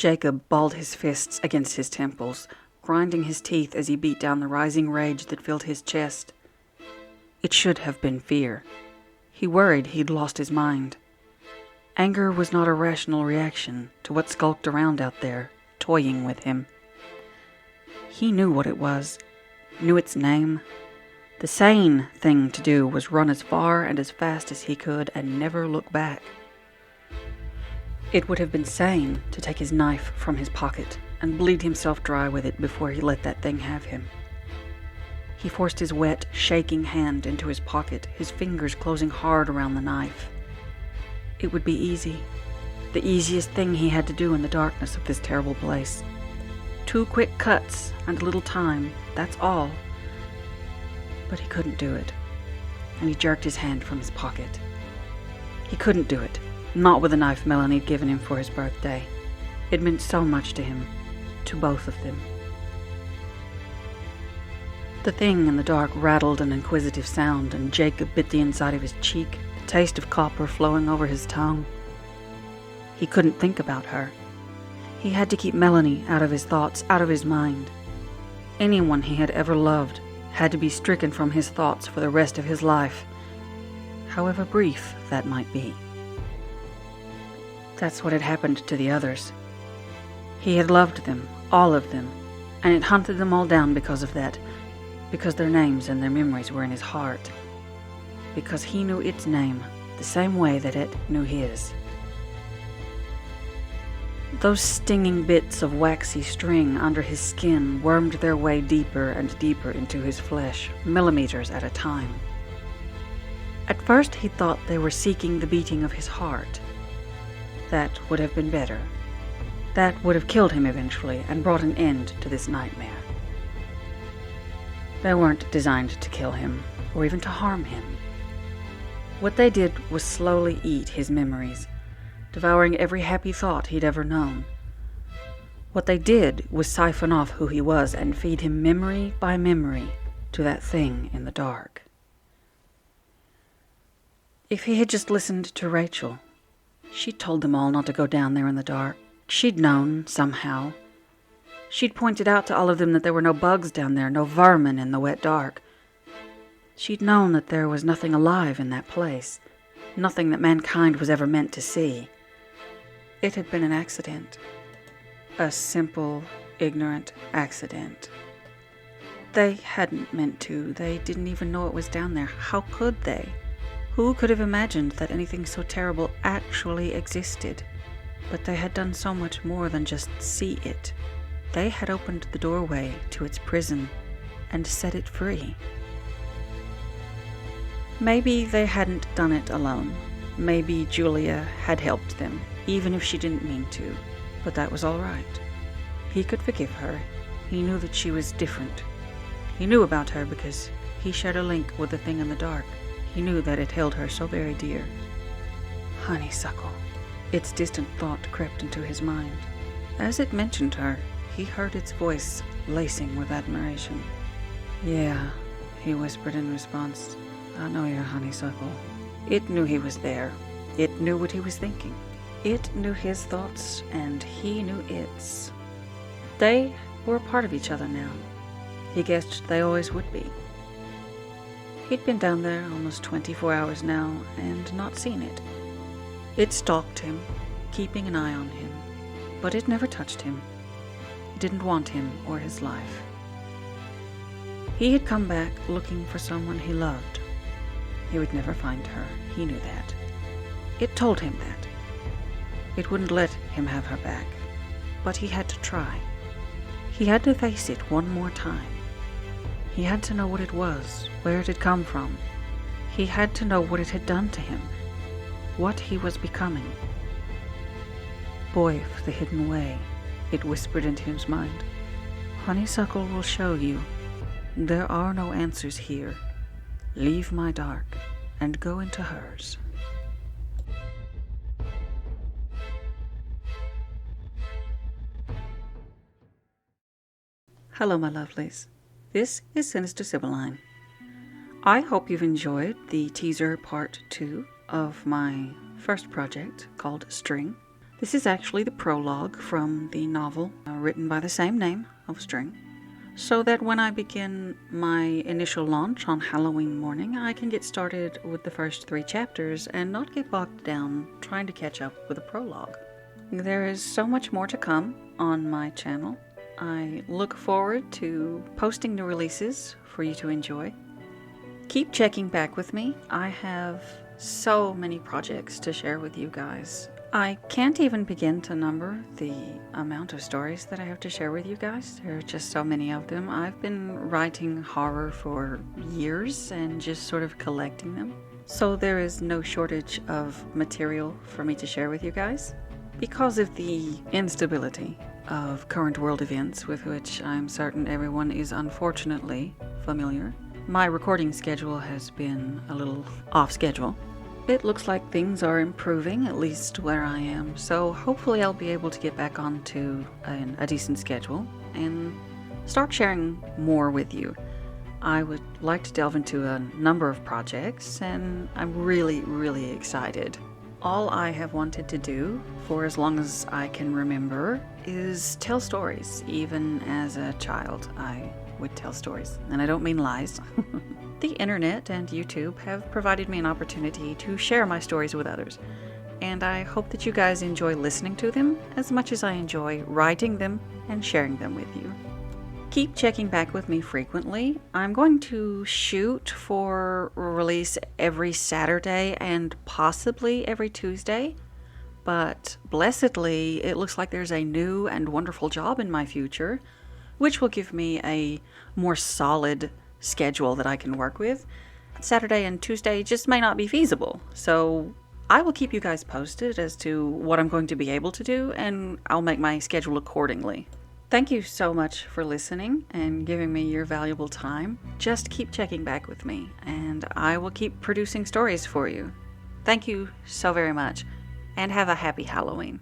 Jacob balled his fists against his temples, grinding his teeth as he beat down the rising rage that filled his chest. It should have been fear. He worried he'd lost his mind. Anger was not a rational reaction to what skulked around out there, toying with him. He knew what it was, knew its name. The sane thing to do was run as far and as fast as he could and never look back. It would have been sane to take his knife from his pocket and bleed himself dry with it before he let that thing have him. He forced his wet, shaking hand into his pocket, his fingers closing hard around the knife. It would be easy, the easiest thing he had to do in the darkness of this terrible place. 2 quick cuts and a little time, that's all. But he couldn't do it, and he jerked his hand from his pocket. He couldn't do it, not with the knife Melanie had given him for his birthday. It meant so much to him, to both of them. The thing in the dark rattled an inquisitive sound, and Jacob bit the inside of his cheek, the taste of copper flowing over his tongue. He couldn't think about her. He had to keep Melanie out of his thoughts, out of his mind. Anyone he had ever loved had to be stricken from his thoughts for the rest of his life, however brief that might be. That's what had happened to the others. He had loved them, all of them, and it hunted them all down because of that, because their names and their memories were in his heart, because he knew its name the same way that it knew his. Those stinging bits of waxy string under his skin wormed their way deeper and deeper into his flesh, millimeters at a time. At first he thought they were seeking the beating of his heart. That would have been better. That would have killed him eventually and brought an end to this nightmare. They weren't designed to kill him, or even to harm him. What they did was slowly eat his memories, devouring every happy thought he'd ever known. What they did was siphon off who he was and feed him memory by memory to that thing in the dark. If he had just listened to Rachel, she'd told them all not to go down there in the dark. She'd known, somehow. She'd pointed out to all of them that there were no bugs down there, no vermin in the wet dark. She'd known that there was nothing alive in that place, nothing that mankind was ever meant to see. It had been an accident. A simple, ignorant accident. They hadn't meant to. They didn't even know it was down there. How could they? Who could have imagined that anything so terrible actually existed? But they had done so much more than just see it. They had opened the doorway to its prison and set it free. Maybe they hadn't done it alone. Maybe Julia had helped them, even if she didn't mean to. But that was all right. He could forgive her. He knew that she was different. He knew about her because he shared a link with the thing in the dark. He knew that it held her so very dear. Honeysuckle. Its distant thought crept into his mind. As it mentioned her, he heard its voice lacing with admiration. "Yeah," he whispered in response. "I know you're honeysuckle." It knew he was there. It knew what he was thinking. It knew his thoughts, and he knew its. They were a part of each other now. He guessed they always would be. He'd been down there almost 24 hours now, and not seen it. It stalked him, keeping an eye on him, but it never touched him. It didn't want him or his life. He had come back looking for someone he loved. He would never find her. He knew that. It told him that. It wouldn't let him have her back. But he had to try. He had to face it one more time. He had to know what it was, where it had come from. He had to know what it had done to him, what he was becoming. "Boy of the hidden way," it whispered into his mind. "Honeysuckle will show you. There are no answers here. Leave my dark and go into hers." Hello, my lovelies. This is Sinister Sibylline. I hope you've enjoyed the teaser part 2 of my first project called String. This is actually the prologue from the novel written by the same name of String, so that when I begin my initial launch on Halloween morning, I can get started with the first 3 chapters and not get bogged down trying to catch up with a prologue. There is so much more to come on my channel. I look forward to posting the releases for you to enjoy. Keep checking back with me. I have so many projects to share with you guys. I can't even begin to number the amount of stories that I have to share with you guys. There are just so many of them. I've been writing horror for years and just sort of collecting them. So there is no shortage of material for me to share with you guys. Because of the instability of current world events with which I'm certain everyone is unfortunately familiar, my recording schedule has been a little off schedule. It looks like things are improving, at least where I am, so hopefully I'll be able to get back onto a decent schedule and start sharing more with you. I would like to delve into a number of projects, and I'm really excited. All I have wanted to do, for as long as I can remember, is tell stories. Even as a child, I would tell stories, and I don't mean lies. The internet and YouTube have provided me an opportunity to share my stories with others, and I hope that you guys enjoy listening to them as much as I enjoy writing them and sharing them with you. Keep checking back with me frequently. I'm going to shoot for release every Saturday and possibly every Tuesday, but blessedly, it looks like there's a new and wonderful job in my future, which will give me a more solid schedule that I can work with. Saturday and Tuesday just may not be feasible, so I will keep you guys posted as to what I'm going to be able to do, and I'll make my schedule accordingly. Thank you so much for listening and giving me your valuable time. Just keep checking back with me, and I will keep producing stories for you. Thank you so very much, and have a happy Halloween.